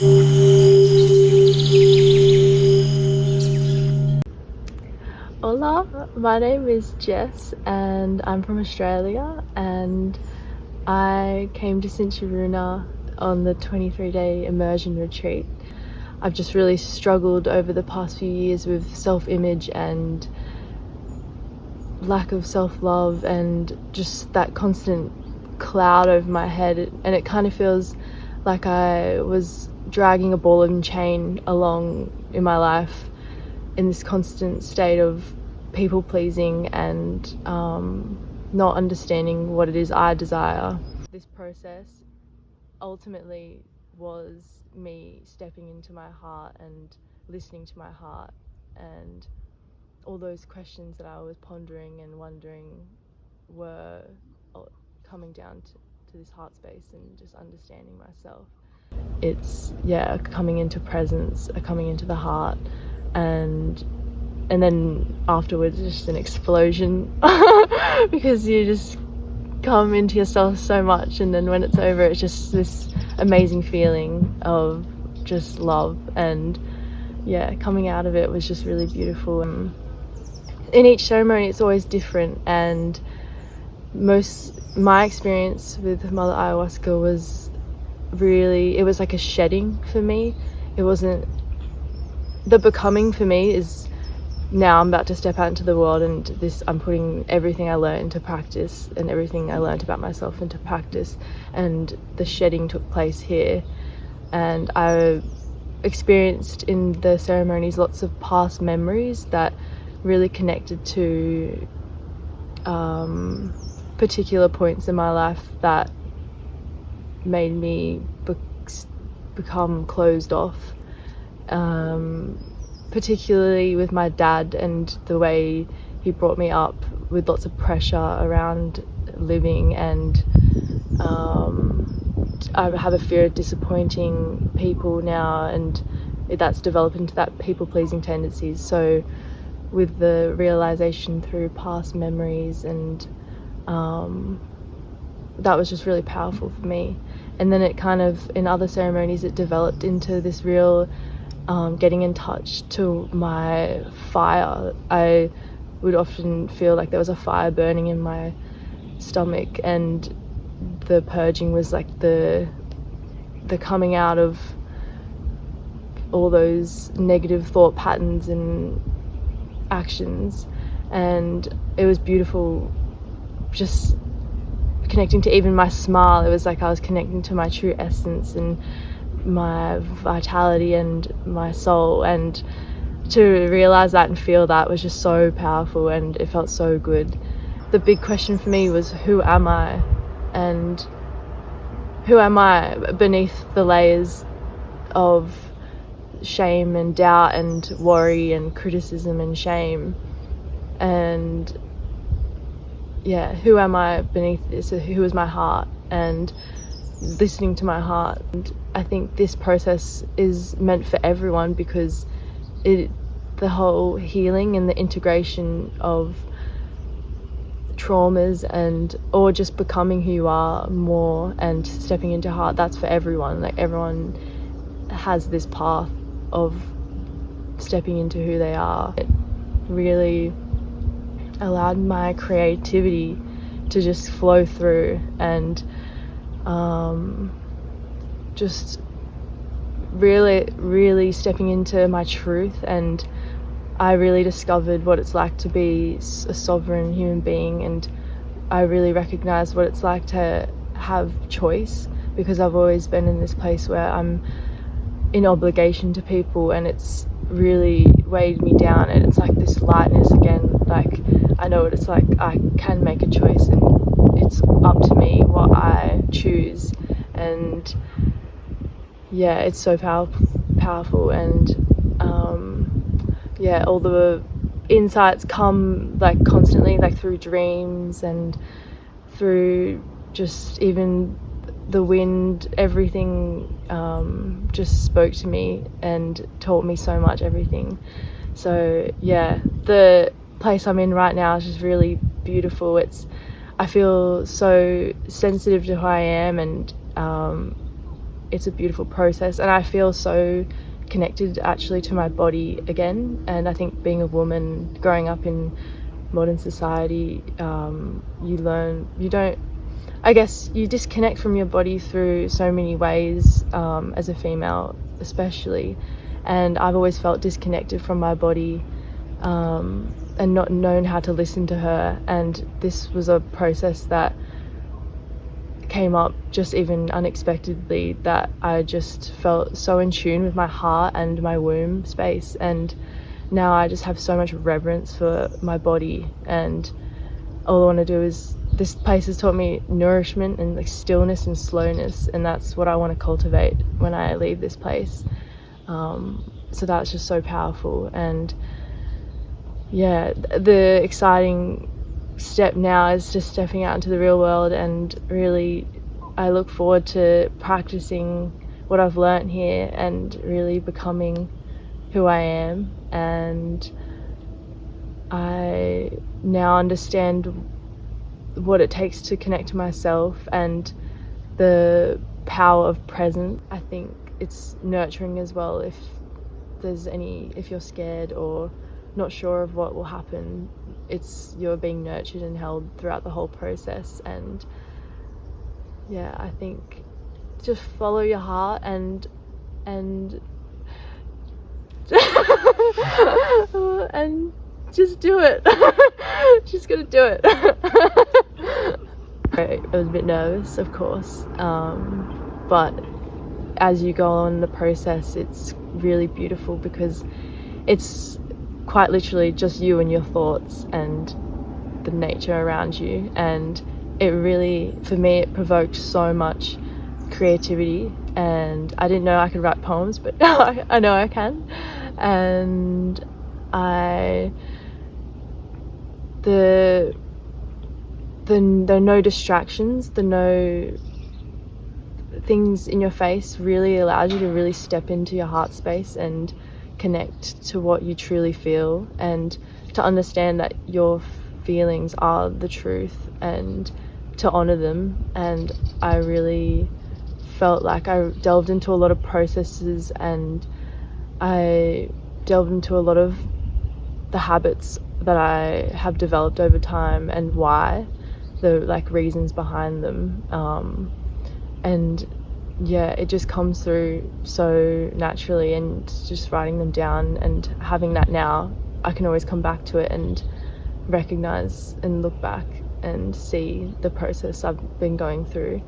Hola, my name is Jess and I'm from Australia, and I came to Sinchi Runa on the 23-day immersion retreat. I've just really struggled over the past few years with self-image and lack of self-love and just that constant cloud over my head, and it kind of feels like I was dragging a ball and chain along in my life in this constant state of people pleasing and not understanding what it is I desire. This process ultimately was me stepping into my heart and listening to my heart, and all those questions that I was pondering and wondering were coming down to this heart space and just understanding myself. It's coming into presence, coming into the heart, and then afterwards just an explosion because you just come into yourself so much, and then when it's over it's just this amazing feeling of just love, and coming out of it was just really beautiful. And in each ceremony it's always different, and my experience with Mother Ayahuasca was like a shedding for me. It wasn't the becoming. For me is now I'm about to step out into the world, and I'm putting everything I learned into practice and everything I learned about myself into practice, and the shedding took place here. And I experienced in the ceremonies lots of past memories that really connected to particular points in my life that made me become closed off, particularly with my dad and the way he brought me up with lots of pressure around living, and I have a fear of disappointing people now, and that's developed into that people-pleasing tendencies. So with the realization through past memories, and that was just really powerful for me. And then it kind of, in other ceremonies, it developed into this real getting in touch to my fire. I would often feel like there was a fire burning in my stomach, and the purging was like the coming out of all those negative thought patterns and actions. And it was beautiful just connecting to even my smile. It was like I was connecting to my true essence and my vitality and my soul, and to realize that and feel that was just so powerful, and it felt so good. The big question for me was, who am I? And who am I beneath the layers of shame and doubt and worry and criticism and shame? And who am I beneath this? Who is my heart? And listening to my heart. And I think this process is meant for everyone, because the whole healing and the integration of traumas or just becoming who you are more and stepping into heart, that's for everyone. Like, everyone has this path of stepping into who they are. It really allowed my creativity to just flow through, and just really stepping into my truth. And I really discovered what it's like to be a sovereign human being, and I really recognized what it's like to have choice, because I've always been in this place where I'm in obligation to people, and it's really weighed me down. And it's like this lightness again, like I know what it's like. I can make a choice, and it's up to me what I choose. And it's so powerful. And all the insights come like constantly, like through dreams and through just even the wind. Everything just spoke to me and taught me so much, everything. So the place I'm in right now is just really beautiful. I feel so sensitive to who I am, and it's a beautiful process, and I feel so connected actually to my body again. And I think being a woman growing up in modern society, you disconnect from your body through so many ways, as a female especially, and I've always felt disconnected from my body, and not known how to listen to her. And this was a process that came up just even unexpectedly, that I just felt so in tune with my heart and my womb space, and now I just have so much reverence for my body, and all I want to do is, this place has taught me nourishment and like stillness and slowness, and that's what I want to cultivate when I leave this place. So that's just so powerful. And yeah, the exciting step now is just stepping out into the real world, and really I look forward to practicing what I've learned here and really becoming who I am. And I now understand what it takes to connect to myself and the power of presence. I think it's nurturing as well. If you're scared or not sure of what will happen, you're being nurtured and held throughout the whole process. And yeah, I think just follow your heart and and just do it. Just gonna do it. I was a bit nervous, of course, but as you go on the process, it's really beautiful, because it's quite literally just you and your thoughts and the nature around you. And it really, for me, it provoked so much creativity, and I didn't know I could write poems, but I know I can. And the no distractions, the no things in your face really allowed you to really step into your heart space and connect to what you truly feel, and to understand that your feelings are the truth, and to honor them. And I really felt like I delved into a lot of processes, and I delved into a lot of the habits that I have developed over time, and why, the reasons behind them. And yeah, it just comes through so naturally, and just writing them down and having that now, I can always come back to it and recognize and look back and see the process I've been going through.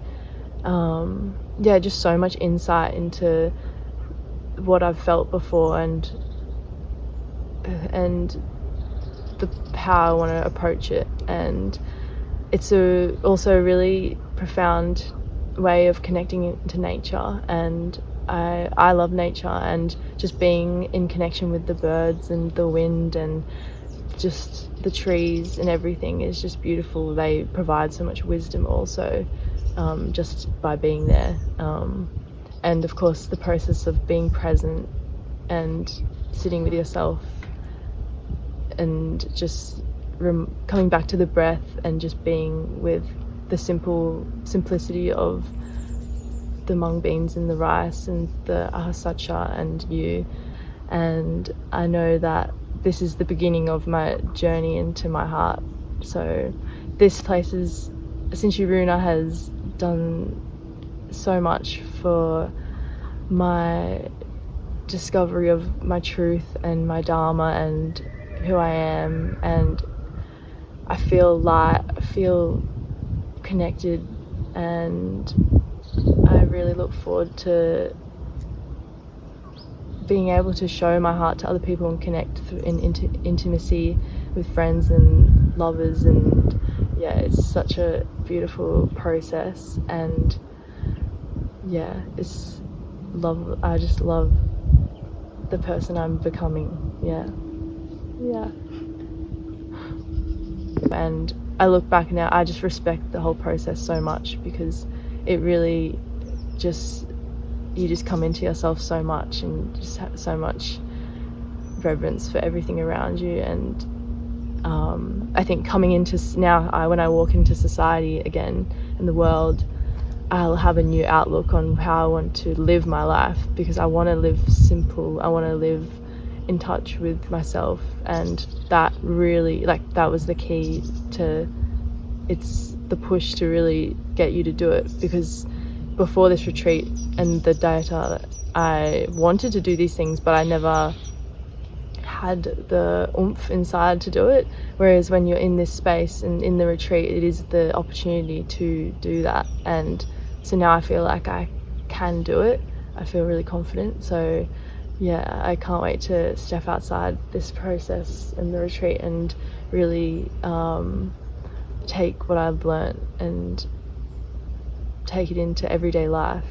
Yeah, just so much insight into what I've felt before, and the how I want to approach it. And it's also a really profound way of connecting to nature, and I love nature, and just being in connection with the birds and the wind and just the trees and everything is just beautiful. They provide so much wisdom also, just by being there. And of course the process of being present and sitting with yourself and just coming back to the breath, and just being with the simplicity of the mung beans and the rice and the Ajo Sacha and you. And I know that this is the beginning of my journey into my heart. So this place is, Sinchi Runa has done so much for my discovery of my truth and my dharma and who I am, and I feel light, I feel connected, and I really look forward to being able to show my heart to other people and connect in intimacy with friends and lovers. And yeah, it's such a beautiful process, and yeah, it's love. I just love the person I'm becoming. Yeah. And I look back now, I just respect the whole process so much, because it really you just come into yourself so much, and just have so much reverence for everything around you. And I think coming into now, when I walk into society again in the world, I'll have a new outlook on how I want to live my life, because I want to live simple. I want to live in touch with myself, and that really, like, that was the key to, it's the push to really get you to do it. Because before this retreat and the dieta, I wanted to do these things, but I never had the oomph inside to do it. Whereas when you're in this space and in the retreat, it is the opportunity to do that. And so now I feel like I can do it. I feel really confident. So yeah, I can't wait to step outside this process and the retreat and really take what I've learnt and take it into everyday life.